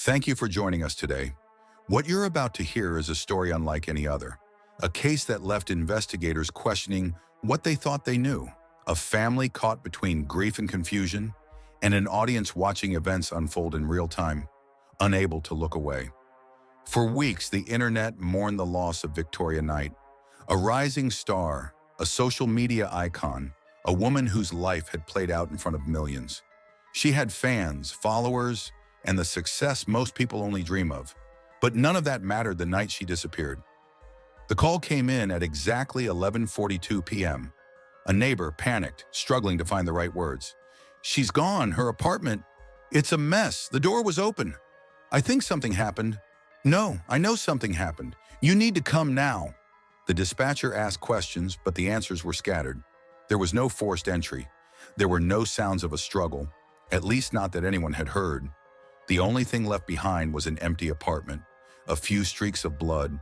Thank you for joining us today. What you're about to hear is a story unlike any other. A case that left investigators questioning what they thought they knew. A family caught between grief and confusion, and an audience watching events unfold in real time, unable to look away. For weeks, the internet mourned the loss of Victoria Knight, a rising star, a social media icon, a woman whose life had played out in front of millions. She had fans, followers, and the success most people only dream of. But none of that mattered the night she disappeared. The call came in at exactly 11:42 p.m. A neighbor panicked, struggling to find the right words. "She's gone, her apartment. It's a mess. The door was open. I think something happened." "No, I know something happened. You need to come now." The dispatcher asked questions, but the answers were scattered. There was no forced entry. There were no sounds of a struggle, at least not that anyone had heard. The only thing left behind was an empty apartment, a few streaks of blood,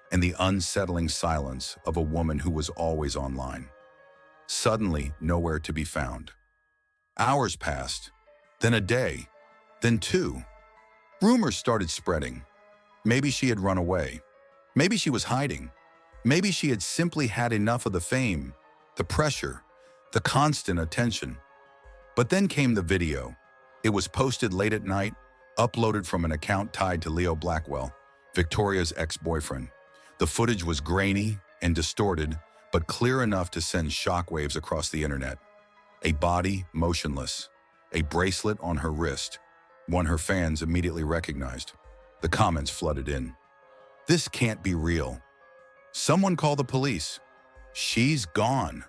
and the unsettling silence of a woman who was always online. Suddenly, nowhere to be found. Hours passed, then a day, then two. Rumors started spreading. Maybe she had run away. Maybe she was hiding. Maybe she had simply had enough of the fame, the pressure, the constant attention. But then came the video. It was posted late at night, uploaded from an account tied to Leo Blackwell, Victoria's ex-boyfriend. The footage was grainy and distorted, but clear enough to send shockwaves across the internet. A body motionless, a bracelet on her wrist, one her fans immediately recognized. The comments flooded in. "This can't be real. Someone call the police. She's gone."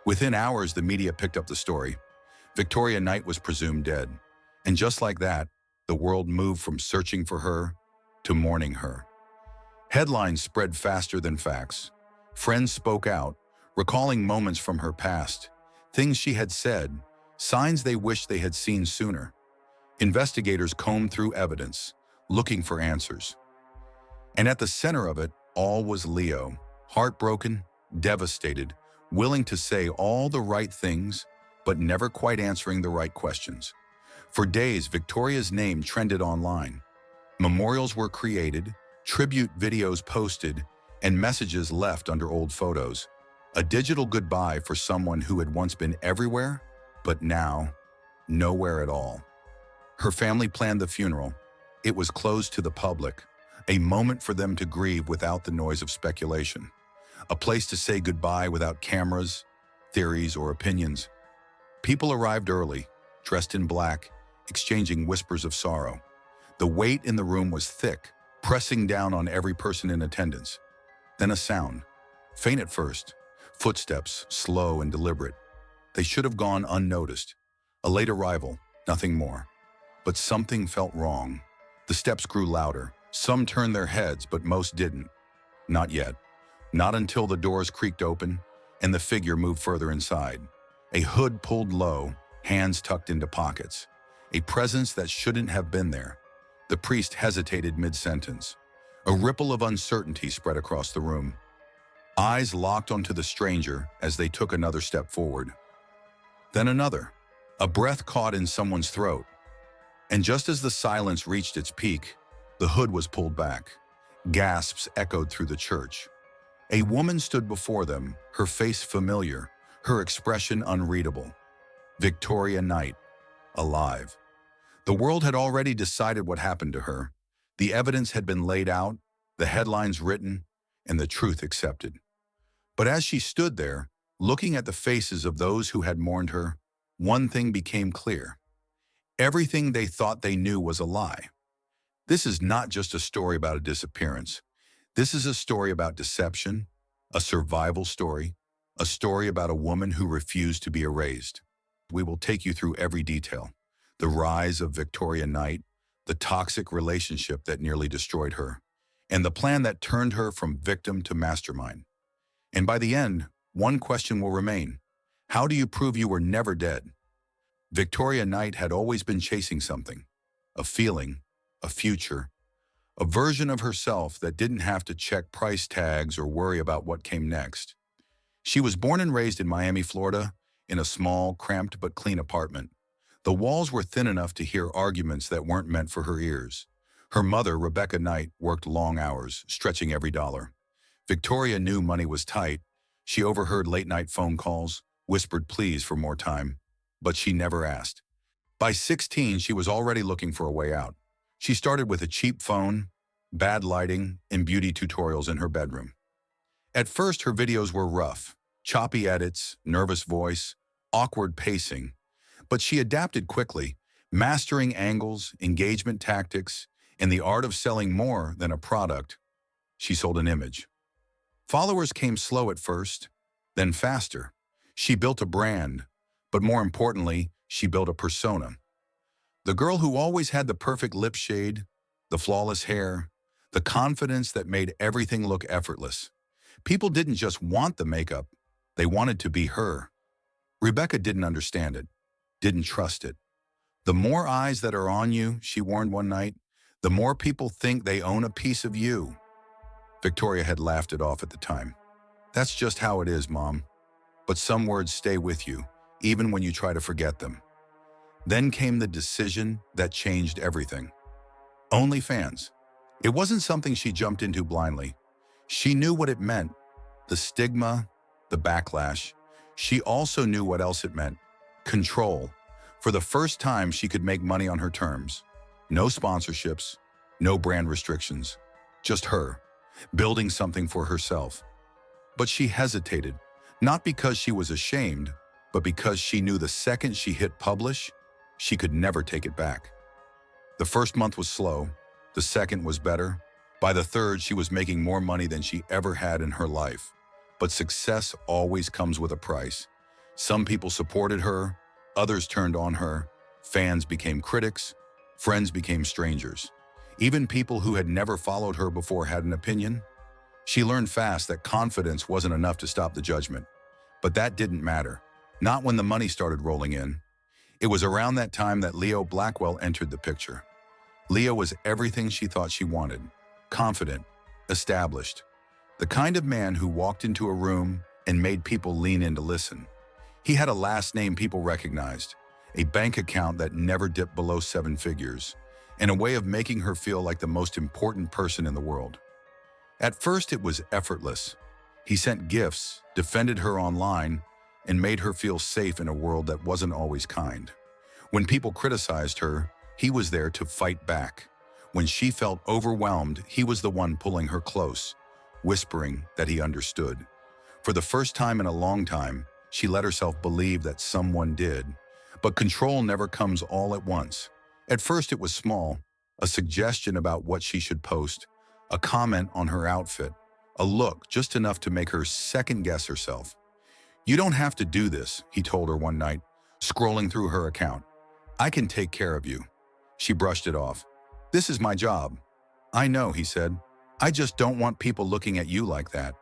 Within hours, the media picked up the story. Victoria Knight was presumed dead. And just like that, the world moved from searching for her to mourning her. Headlines spread faster than facts. Friends spoke out, recalling moments from her past, things she had said, signs they wished they had seen sooner. Investigators combed through evidence, looking for answers. And at the center of it all was Leo, heartbroken, devastated, willing to say all the right things, but never quite answering the right questions. For days, Victoria's name trended online. Memorials were created, tribute videos posted, and messages left under old photos. A digital goodbye for someone who had once been everywhere, but now, nowhere at all. Her family planned the funeral. It was closed to the public, a moment for them to grieve without the noise of speculation. A place to say goodbye without cameras, theories, or opinions. People arrived early, dressed in black, exchanging whispers of sorrow. The weight in the room was thick, pressing down on every person in attendance. Then a sound, faint at first, footsteps, slow and deliberate. They should have gone unnoticed. A late arrival, nothing more. But something felt wrong. The steps grew louder. Some turned their heads, but most didn't. Not yet. Not until the doors creaked open and the figure moved further inside. A hood pulled low, hands tucked into pockets. A presence that shouldn't have been there. The priest hesitated mid-sentence. A ripple of uncertainty spread across the room. Eyes locked onto the stranger as they took another step forward. Then another. A breath caught in someone's throat. And just as the silence reached its peak, the hood was pulled back. Gasps echoed through the church. A woman stood before them, her face familiar, her expression unreadable. Victoria Knight, alive. The world had already decided what happened to her. The evidence had been laid out, the headlines written, and the truth accepted. But as she stood there, looking at the faces of those who had mourned her, one thing became clear. Everything they thought they knew was a lie. This is not just a story about a disappearance. This is a story about deception, a survival story, a story about a woman who refused to be erased. We will take you through every detail. The rise of Victoria Knight, the toxic relationship that nearly destroyed her, and the plan that turned her from victim to mastermind. And by the end, one question will remain. How do you prove you were never dead? Victoria Knight had always been chasing something, a feeling, a future, a version of herself that didn't have to check price tags or worry about what came next. She was born and raised in Miami, Florida, in a small, cramped but clean apartment. The walls were thin enough to hear arguments that weren't meant for her ears. Her mother, Rebecca Knight, worked long hours, stretching every dollar. Victoria knew money was tight. She overheard late-night phone calls, whispered pleas for more time, but she never asked. By 16, she was already looking for a way out. She started with a cheap phone, bad lighting, and beauty tutorials in her bedroom. At first, her videos were rough, choppy edits, nervous voice, awkward pacing, but she adapted quickly, mastering angles, engagement tactics, and the art of selling more than a product. She sold an image. Followers came slow at first, then faster. She built a brand, but more importantly, she built a persona. The girl who always had the perfect lip shade, the flawless hair, the confidence that made everything look effortless. People didn't just want the makeup, they wanted to be her. Rebecca didn't understand it, didn't trust it. The more eyes that are on you, she warned one night, the more people think they own a piece of you. Victoria had laughed it off at the time. That's just how it is, Mom. But some words stay with you, even when you try to forget them. Then came the decision that changed everything. OnlyFans. It wasn't something she jumped into blindly. She knew what it meant, the stigma, the backlash. She also knew what else it meant, control. For the first time, she could make money on her terms. No sponsorships, no brand restrictions, just her, building something for herself. But she hesitated, not because she was ashamed, but because she knew the second she hit publish, she could never take it back. The first month was slow, the second was better. By the third, she was making more money than she ever had in her life. But success always comes with a price. Some people supported her, others turned on her, fans became critics, friends became strangers. Even people who had never followed her before had an opinion. She learned fast that confidence wasn't enough to stop the judgment. But that didn't matter, not when the money started rolling in. It was around that time that Leo Blackwell entered the picture. Leo was everything she thought she wanted. Confident, established. The kind of man who walked into a room and made people lean in to listen. He had a last name people recognized, a bank account that never dipped below 7 figures, and a way of making her feel like the most important person in the world. At first, it was effortless. He sent gifts, defended her online, and made her feel safe in a world that wasn't always kind. When people criticized her, he was there to fight back. When she felt overwhelmed, he was the one pulling her close, whispering that he understood. For the first time in a long time, she let herself believe that someone did. But control never comes all at once. At first it was small, a suggestion about what she should post, a comment on her outfit, a look just enough to make her second-guess herself. "You don't have to do this," he told her one night, scrolling through her account. "I can take care of you." She brushed it off. "This is my job." "I know," he said. "I just don't want people looking at you like that."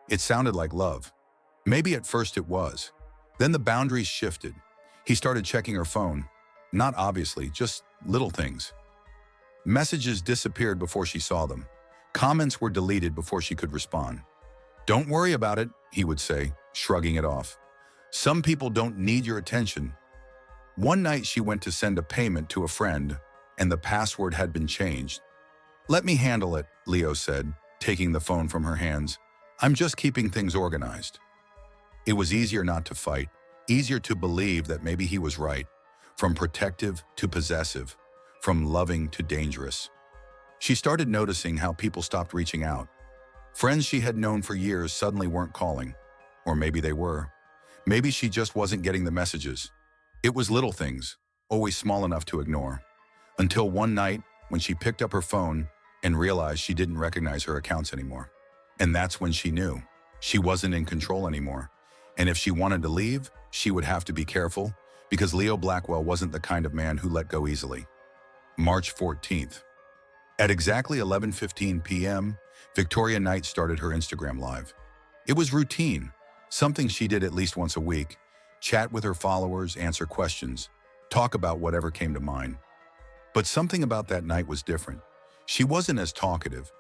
It sounded like love. Maybe at first it was. Then the boundaries shifted. He started checking her phone. Not obviously, just little things. Messages disappeared before she saw them. Comments were deleted before she could respond. "Don't worry about it," he would say, shrugging it off. "Some people don't need your attention." One night she went to send a payment to a friend, and the password had been changed. "Let me handle it," Leo said, taking the phone from her hands. "I'm just keeping things organized." It was easier not to fight, easier to believe that maybe he was right, from protective to possessive, from loving to dangerous. She started noticing how people stopped reaching out. Friends she had known for years suddenly weren't calling. Or maybe they were. Maybe she just wasn't getting the messages. It was little things, always small enough to ignore. Until one night, when she picked up her phone and realized she didn't recognize her accounts anymore. And that's when she knew she wasn't in control anymore. And if she wanted to leave, she would have to be careful, because Leo Blackwell wasn't the kind of man who let go easily. March 14th. At exactly 11:15 p.m., Victoria Knight started her Instagram Live. It was routine, something she did at least once a week: chat with her followers, answer questions, talk about whatever came to mind. But something about that night was different. She wasn't as talkative.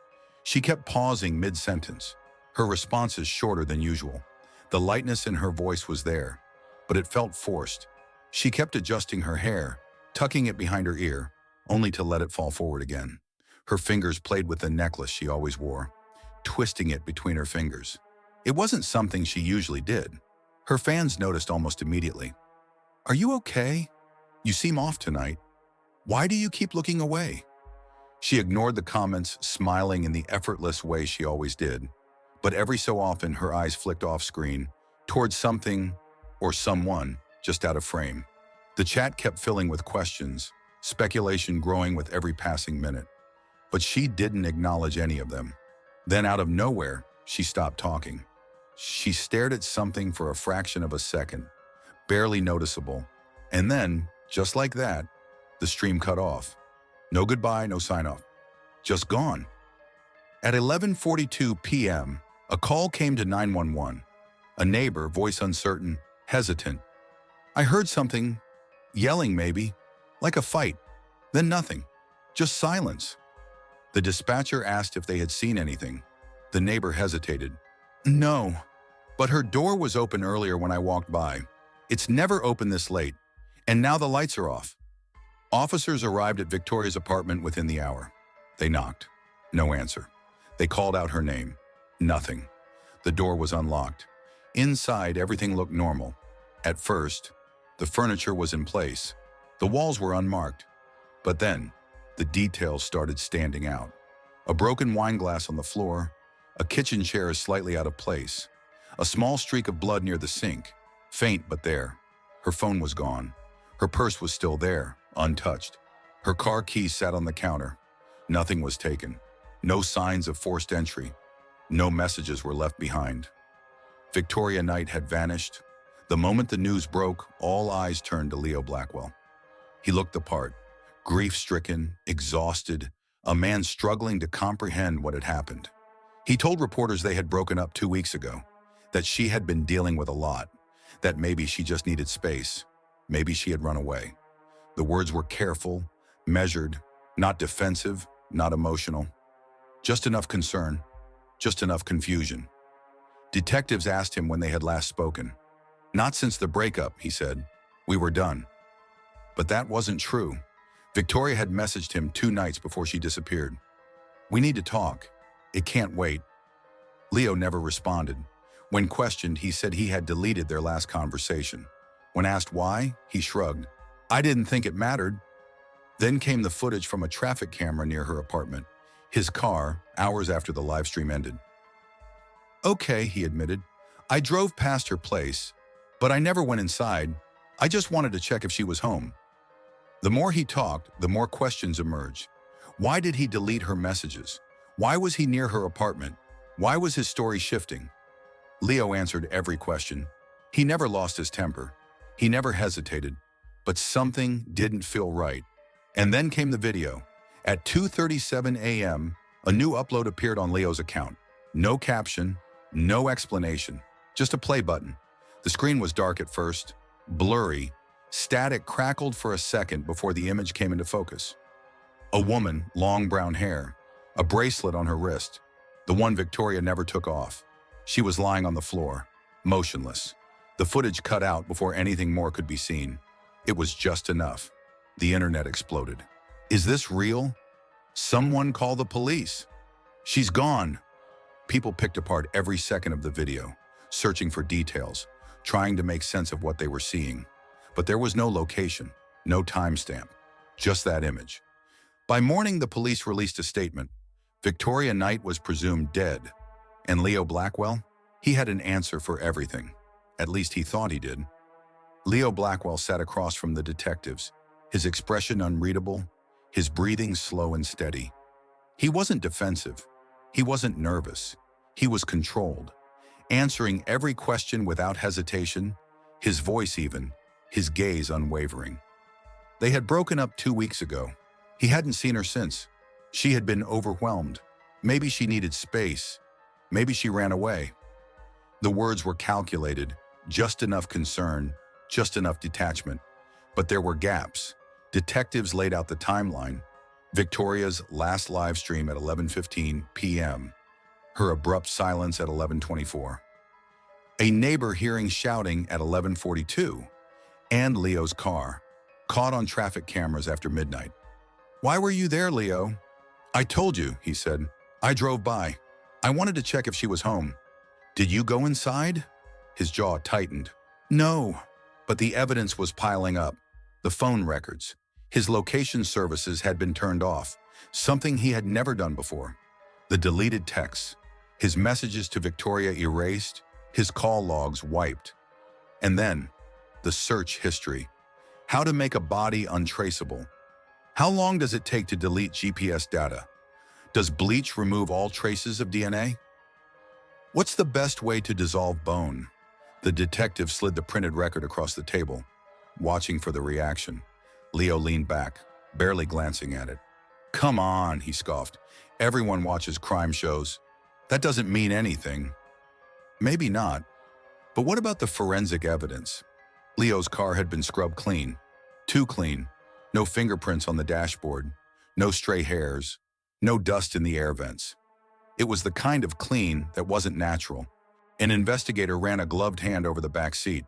She kept pausing mid-sentence, her responses shorter than usual. The lightness in her voice was there, but it felt forced. She kept adjusting her hair, tucking it behind her ear, only to let it fall forward again. Her fingers played with the necklace she always wore, twisting it between her fingers. It wasn't something she usually did. Her fans noticed almost immediately. "Are you okay? You seem off tonight. Why do you keep looking away?" She ignored the comments, smiling in the effortless way she always did. But every so often, her eyes flicked off screen, towards something or someone just out of frame. The chat kept filling with questions, speculation growing with every passing minute. But she didn't acknowledge any of them. Then out of nowhere, she stopped talking. She stared at something for a fraction of a second, barely noticeable. And then, just like that, the stream cut off. No goodbye, no sign-off. Just gone. At 11:42 p.m., a call came to 911. A neighbor, voice uncertain, hesitant. "I heard something, yelling maybe, like a fight. Then nothing, just silence." The dispatcher asked if they had seen anything. The neighbor hesitated. "No, but her door was open earlier when I walked by. It's never open this late, and now the lights are off." Officers arrived at Victoria's apartment within the hour. They knocked. No answer. They called out her name. Nothing. The door was unlocked. Inside, everything looked normal. At first, the furniture was in place. The walls were unmarked. But then, the details started standing out. A broken wine glass on the floor, a kitchen chair slightly out of place, a small streak of blood near the sink, faint but there. Her phone was gone. Her purse was still there, untouched. Her car keys sat on the counter. Nothing was taken. No signs of forced entry. No messages were left behind. Victoria Knight had vanished. The moment the news broke, all eyes turned to Leo Blackwell. He looked the part, grief-stricken, exhausted, a man struggling to comprehend what had happened. He told reporters they had broken up 2 weeks ago, that she had been dealing with a lot, that maybe she just needed space, maybe she had run away. The words were careful, measured, not defensive, not emotional. Just enough concern, just enough confusion. Detectives asked him when they had last spoken. "Not since the breakup," he said. "We were done." But that wasn't true. Victoria had messaged him 2 nights before she disappeared. "We need to talk. It can't wait." Leo never responded. When questioned, he said he had deleted their last conversation. When asked why, he shrugged. "I didn't think it mattered." Then came the footage from a traffic camera near her apartment, his car, hours after the live stream ended. "Okay," he admitted. "I drove past her place, but I never went inside. I just wanted to check if she was home." The more he talked, the more questions emerged. Why did he delete her messages? Why was he near her apartment? Why was his story shifting? Leo answered every question. He never lost his temper. He never hesitated. But something didn't feel right. And then came the video. At 2:37 a.m., a new upload appeared on Leo's account. No caption, no explanation, just a play button. The screen was dark at first, blurry. Static crackled for a second before the image came into focus. A woman, long brown hair, a bracelet on her wrist, the one Victoria never took off. She was lying on the floor, motionless. The footage cut out before anything more could be seen. It was just enough. The internet exploded. "Is this real? Someone call the police. She's gone." People picked apart every second of the video, searching for details, trying to make sense of what they were seeing. But there was no location, no timestamp, just that image. By morning, the police released a statement. Victoria Knight was presumed dead. And Leo Blackwell? He had an answer for everything. At least he thought he did. Leo Blackwell sat across from the detectives, his expression unreadable, his breathing slow and steady. He wasn't defensive. He wasn't nervous. He was controlled, answering every question without hesitation, his voice even, his gaze unwavering. They had broken up 2 weeks ago. He hadn't seen her since. She had been overwhelmed. Maybe she needed space. Maybe she ran away. The words were calculated, just enough concern, just enough detachment. But there were gaps. Detectives laid out the timeline. Victoria's last live stream at 11:15 p.m. Her abrupt silence at 11:24. A neighbor hearing shouting at 11:42. And Leo's car, caught on traffic cameras after midnight. "Why were you there, Leo?" "I told you," he said. "I drove by. I wanted to check if she was home." "Did you go inside?" His jaw tightened. "No." But the evidence was piling up. The phone records. His location services had been turned off, something he had never done before. The deleted texts. His messages to Victoria erased, his call logs wiped. And then, the search history. How to make a body untraceable. How long does it take to delete GPS data? Does bleach remove all traces of DNA? What's the best way to dissolve bone? The detective slid the printed record across the table, watching for the reaction. Leo leaned back, barely glancing at it. "Come on," he scoffed. "Everyone watches crime shows. That doesn't mean anything." "Maybe not. But what about the forensic evidence?" Leo's car had been scrubbed clean. Too clean. No fingerprints on the dashboard. No stray hairs. No dust in the air vents. It was the kind of clean that wasn't natural. An investigator ran a gloved hand over the back seat.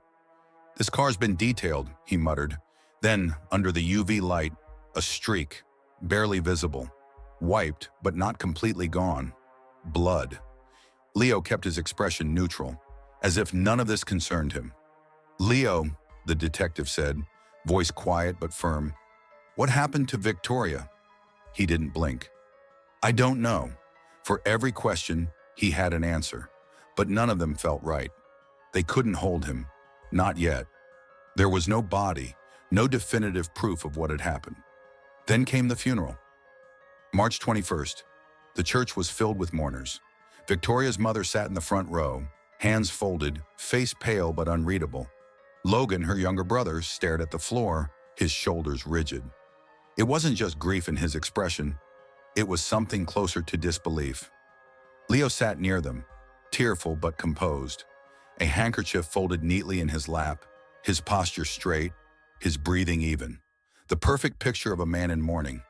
"This car's been detailed," he muttered. Then, under the UV light, a streak, barely visible. Wiped, but not completely gone. Blood. Leo kept his expression neutral, as if none of this concerned him. "Leo," the detective said, voice quiet but firm, "what happened to Victoria?" He didn't blink. "I don't know." For every question, he had an answer, but none of them felt right. They couldn't hold him. Not yet. There was no body, no definitive proof of what had happened. Then came the funeral. March 21st. The church was filled with mourners. Victoria's mother sat in the front row, hands folded, face pale but unreadable. Logan, her younger brother, stared at the floor, his shoulders rigid. It wasn't just grief in his expression. It was something closer to disbelief. Leo sat near them, tearful but composed, a handkerchief folded neatly in his lap, his posture straight, his breathing even. The perfect picture of a man in mourning.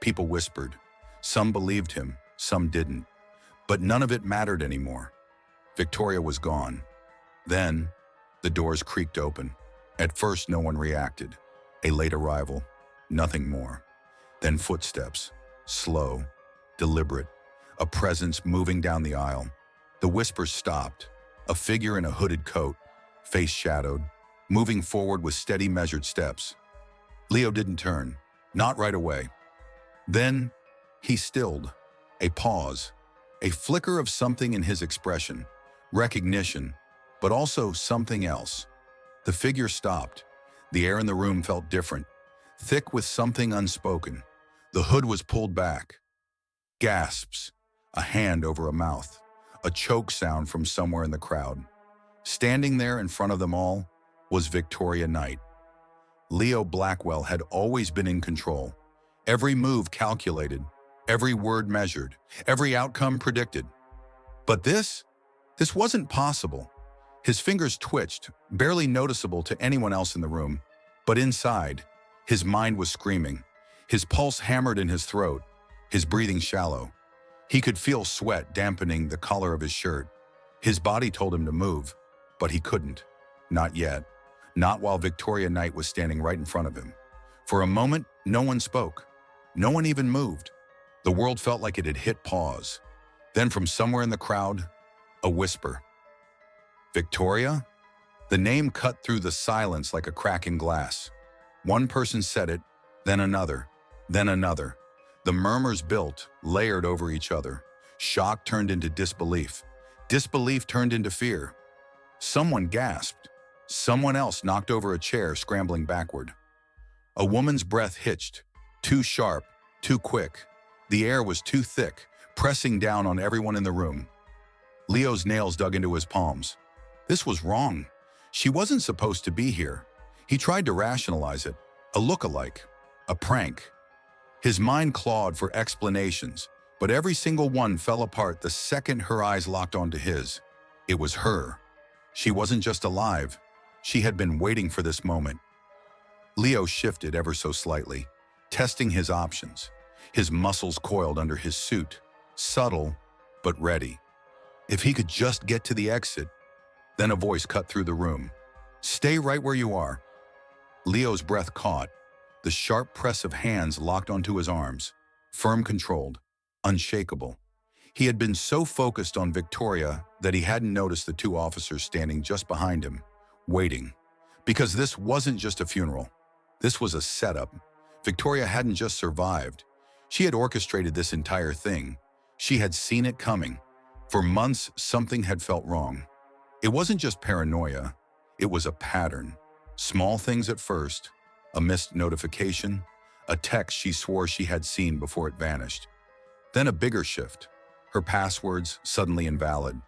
People whispered. Some believed him, some didn't. But none of it mattered anymore. Victoria was gone. Then, the doors creaked open. At first, no one reacted. A late arrival, nothing more. Then footsteps, slow, deliberate, a presence moving down the aisle. The whispers stopped. A figure in a hooded coat, face shadowed, moving forward with steady, measured steps. Leo didn't turn, not right away. Then, he stilled. A pause, a flicker of something in his expression, recognition, but also something else. The figure stopped. The air in the room felt different, thick with something unspoken. The hood was pulled back. Gasps, a hand over a mouth, a choke sound from somewhere in the crowd. Standing there in front of them all was Victoria Knight. Leo Blackwell had always been in control. Every move calculated, every word measured, every outcome predicted. But this wasn't possible. His fingers twitched, barely noticeable to anyone else in the room. But inside, his mind was screaming. His pulse hammered in his throat, his breathing shallow. He could feel sweat dampening the collar of his shirt. His body told him to move, but he couldn't. Not yet. Not while Victoria Knight was standing right in front of him. For a moment, no one spoke. No one even moved. The world felt like it had hit pause. Then from somewhere in the crowd, a whisper. "Victoria?" The name cut through the silence like a crack in glass. One person said it, then another, then another. The murmurs built, layered over each other. Shock turned into disbelief. Disbelief turned into fear. Someone gasped. Someone else knocked over a chair, scrambling backward. A woman's breath hitched. Too sharp, too quick. The air was too thick, pressing down on everyone in the room. Leo's nails dug into his palms. This was wrong. She wasn't supposed to be here. He tried to rationalize it. A look-alike. A prank. His mind clawed for explanations, but every single one fell apart the second her eyes locked onto his. It was her. She wasn't just alive. She had been waiting for this moment. Leo shifted ever so slightly, testing his options. His muscles coiled under his suit, subtle but ready. If he could just get to the exit. Then a voice cut through the room. "Stay right where you are." Leo's breath caught. The sharp press of hands locked onto his arms, firm, controlled. unshakable. He had been so focused on Victoria that he hadn't noticed the two officers standing just behind him, waiting. Because this wasn't just a funeral. This was a setup. Victoria hadn't just survived. She had orchestrated this entire thing. She had seen it coming. For months, something had felt wrong. It wasn't just paranoia. It was a pattern. Small things at first, a missed notification, a text she swore she had seen before it vanished. Then a bigger shift. Her passwords suddenly invalid.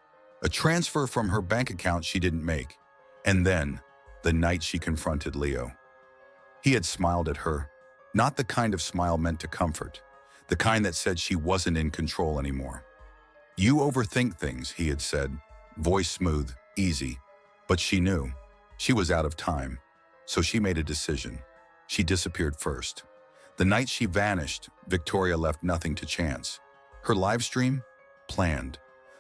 A transfer from her bank account she didn't make. And then, the night she confronted Leo. He had smiled at her, not the kind of smile meant to comfort, the kind that said she wasn't in control anymore. "You overthink things," he had said, voice smooth, easy. But she knew. She was out of time. So she made a decision. She disappeared first. The night she vanished, Victoria left nothing to chance. Her live stream? Planned.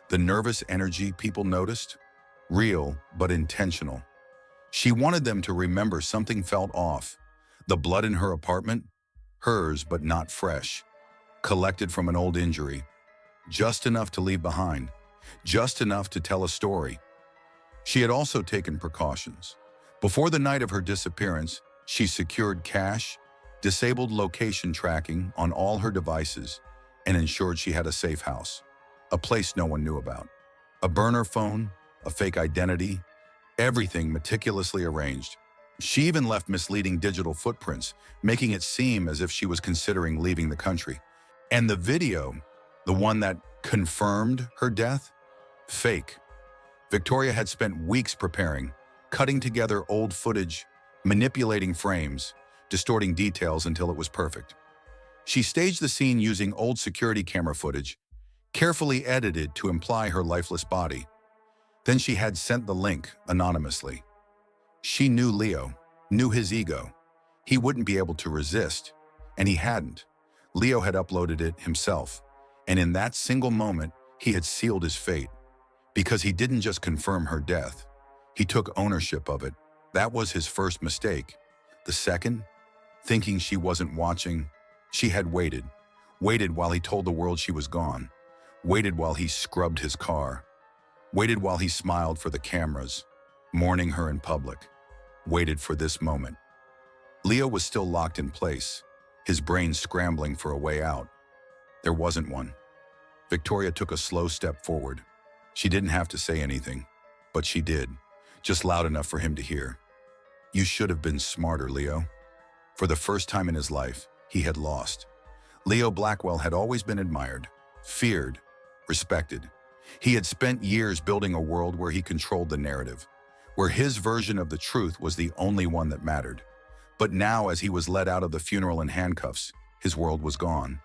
The nervous energy people noticed? Real, but intentional. She wanted them to remember something felt off. The blood in her apartment? Hers, but not fresh. Collected from an old injury. Just enough to leave behind. Just enough to tell a story. She had also taken precautions. Before the night of her disappearance, she secured cash, disabled location tracking on all her devices, and ensured she had a safe house. A place no one knew about. A burner phone, a fake identity, everything meticulously arranged. She even left misleading digital footprints, making it seem as if she was considering leaving the country. And the video, the one that confirmed her death? Fake. Victoria had spent weeks preparing, cutting together old footage, manipulating frames, distorting details until it was perfect. She staged the scene using old security camera footage, carefully edited to imply her lifeless body. Then she had sent the link anonymously. She knew Leo, knew his ego. He wouldn't be able to resist, and he hadn't. Leo had uploaded it himself, and in that single moment, he had sealed his fate. Because he didn't just confirm her death, he took ownership of it. That was his first mistake. The second, thinking she wasn't watching, she had waited. Waited while he told the world she was gone. Waited while he scrubbed his car. Waited while he smiled for the cameras, mourning her in public. Waited for this moment. Leo was still locked in place, his brain scrambling for a way out. There wasn't one. Victoria took a slow step forward. She didn't have to say anything, but she did, just loud enough for him to hear. "You should have been smarter, Leo." For the first time in his life, he had lost. Leo Blackwell had always been admired, feared, respected. He had spent years building a world where he controlled the narrative, where his version of the truth was the only one that mattered. But now, as he was led out of the funeral in handcuffs, his world was gone.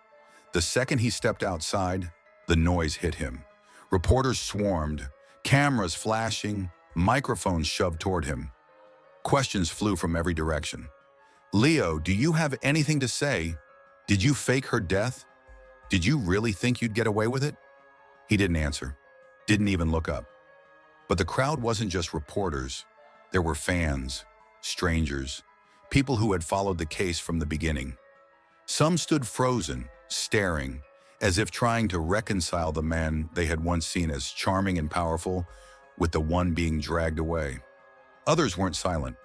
The second he stepped outside, the noise hit him. Reporters swarmed, cameras flashing, microphones shoved toward him. Questions flew from every direction. "Leo, do you have anything to say? Did you fake her death? Did you really think you'd get away with it?" He didn't answer, didn't even look up. But the crowd wasn't just reporters. There were fans, strangers, people who had followed the case from the beginning. Some stood frozen, staring, as if trying to reconcile the man they had once seen as charming and powerful with the one being dragged away. Others weren't silent.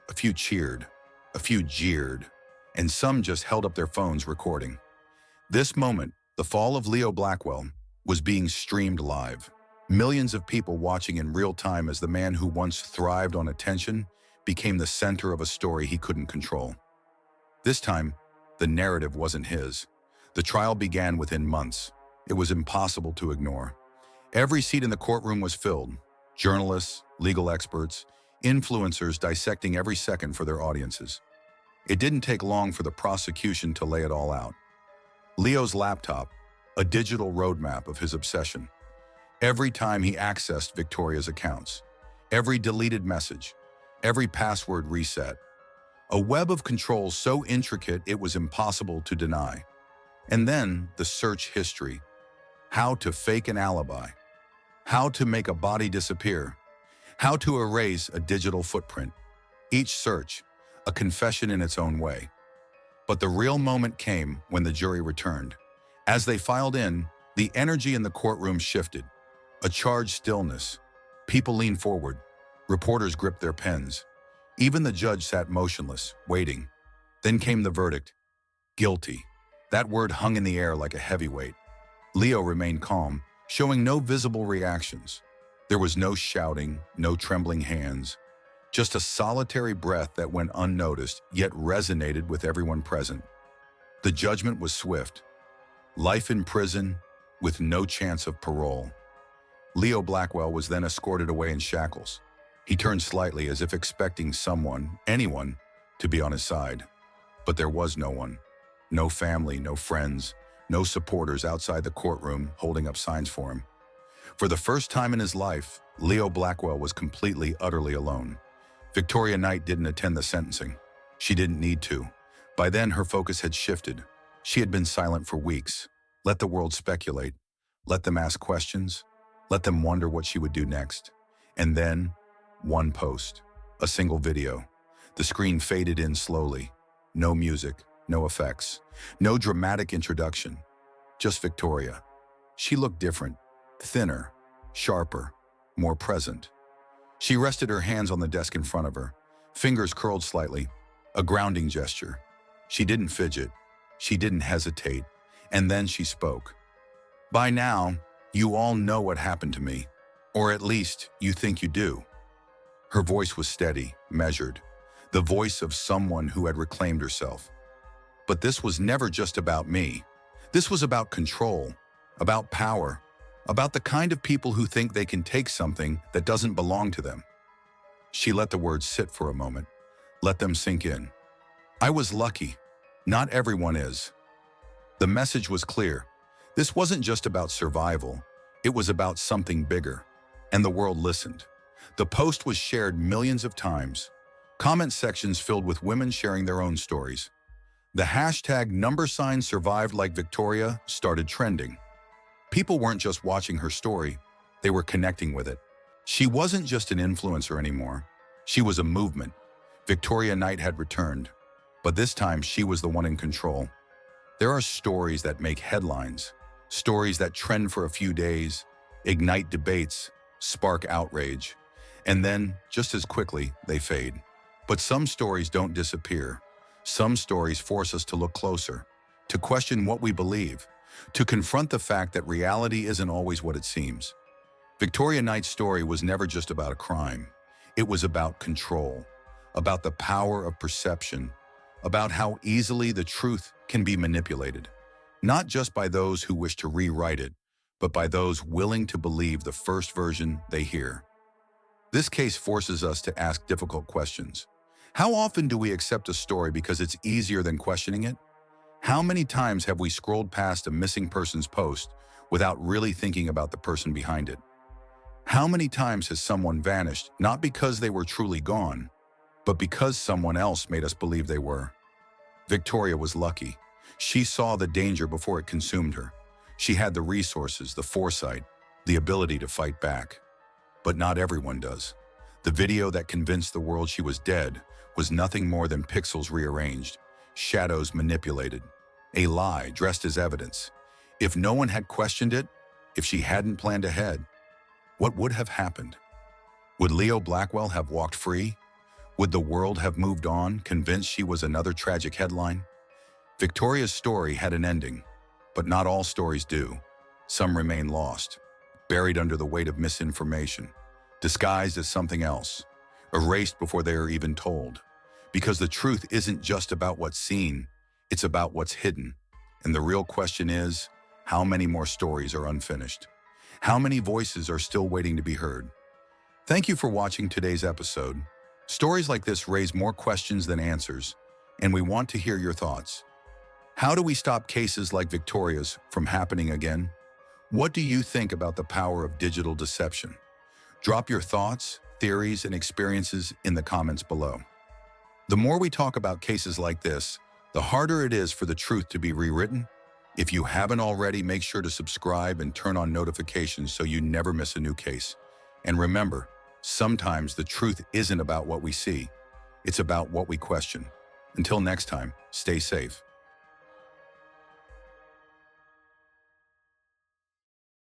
A few cheered, a few jeered, and some just held up their phones recording. This moment, the fall of Leo Blackwell, was being streamed live. Millions of people watching in real time as the man who once thrived on attention became the center of a story he couldn't control. This time, the narrative wasn't his. The trial began within months. It was impossible to ignore. Every seat in the courtroom was filled. Journalists, legal experts, influencers dissecting every second for their audiences. It didn't take long for the prosecution to lay it all out. Leo's laptop, a digital roadmap of his obsession. Every time he accessed Victoria's accounts, every deleted message, every password reset. A web of controls so intricate it was impossible to deny. And then the search history. How to fake an alibi. How to make a body disappear. How to erase a digital footprint. Each search, a confession in its own way. But the real moment came when the jury returned. As they filed in, the energy in the courtroom shifted. A charged stillness. People leaned forward. Reporters gripped their pens. Even the judge sat motionless, waiting. Then came the verdict. Guilty. That word hung in the air like a heavyweight. Leo remained calm, showing no visible reactions. There was no shouting, no trembling hands, just a solitary breath that went unnoticed, yet resonated with everyone present. The judgment was swift. Life in prison, with no chance of parole. Leo Blackwell was then escorted away in shackles. He turned slightly as if expecting someone, anyone, to be on his side. But there was no one. No family, no friends, no supporters outside the courtroom holding up signs for him. For the first time in his life, Leo Blackwell was completely, utterly alone. Victoria Knight didn't attend the sentencing. She didn't need to. By then, her focus had shifted. She had been silent for weeks. Let the world speculate. Let them ask questions. Let them wonder what she would do next. And then, one post. A single video. The screen faded in slowly. No music, no effects, no dramatic introduction. Just Victoria. She looked different. Thinner, sharper, more present. She rested her hands on the desk in front of her, fingers curled slightly, a grounding gesture. She didn't fidget. She didn't hesitate. And then she spoke. By now, you all know what happened to me, or at least you think you do. Her voice was steady, measured, the voice of someone who had reclaimed herself. But this was never just about me. This was about control, about power, about the kind of people who think they can take something that doesn't belong to them. She let the words sit for a moment, let them sink in. I was lucky. Not everyone is. The message was clear. This wasn't just about survival. It was about something bigger. And the world listened. The post was shared millions of times. Comment sections filled with women sharing their own stories. The hashtag #survived like Victoria started trending. People weren't just watching her story, they were connecting with it. She wasn't just an influencer anymore. She was a movement. Victoria Knight had returned, but this time she was the one in control. There are stories that make headlines, stories that trend for a few days, ignite debates, spark outrage, and then, just as quickly, they fade. But some stories don't disappear. Some stories force us to look closer, to question what we believe, to confront the fact that reality isn't always what it seems. Victoria Knight's story was never just about a crime. It was about control, about the power of perception, about how easily the truth can be manipulated, not just by those who wish to rewrite it, but by those willing to believe the first version they hear. This case forces us to ask difficult questions. How often do we accept a story because it's easier than questioning it? How many times have we scrolled past a missing person's post without really thinking about the person behind it? How many times has someone vanished not because they were truly gone, but because someone else made us believe they were? Victoria was lucky. She saw the danger before it consumed her. She had the resources, the foresight, the ability to fight back. But not everyone does. The video that convinced the world she was dead was nothing more than pixels rearranged, shadows manipulated, a lie dressed as evidence. If no one had questioned it, if she hadn't planned ahead, what would have happened? Would Leo Blackwell have walked free? Would the world have moved on, convinced she was another tragic headline? Victoria's story had an ending, but not all stories do. Some remain lost, buried under the weight of misinformation, disguised as something else, erased before they are even told. Because the truth isn't just about what's seen, it's about what's hidden. And the real question is, how many more stories are unfinished? How many voices are still waiting to be heard? Thank you for watching today's episode. Stories like this raise more questions than answers, and we want to hear your thoughts. How do we stop cases like Victoria's from happening again? What do you think about the power of digital deception? Drop your thoughts, theories, and experiences in the comments below. The more we talk about cases like this, the harder it is for the truth to be rewritten. If you haven't already, make sure to subscribe and turn on notifications so you never miss a new case. And remember, sometimes the truth isn't about what we see, it's about what we question. Until next time, stay safe.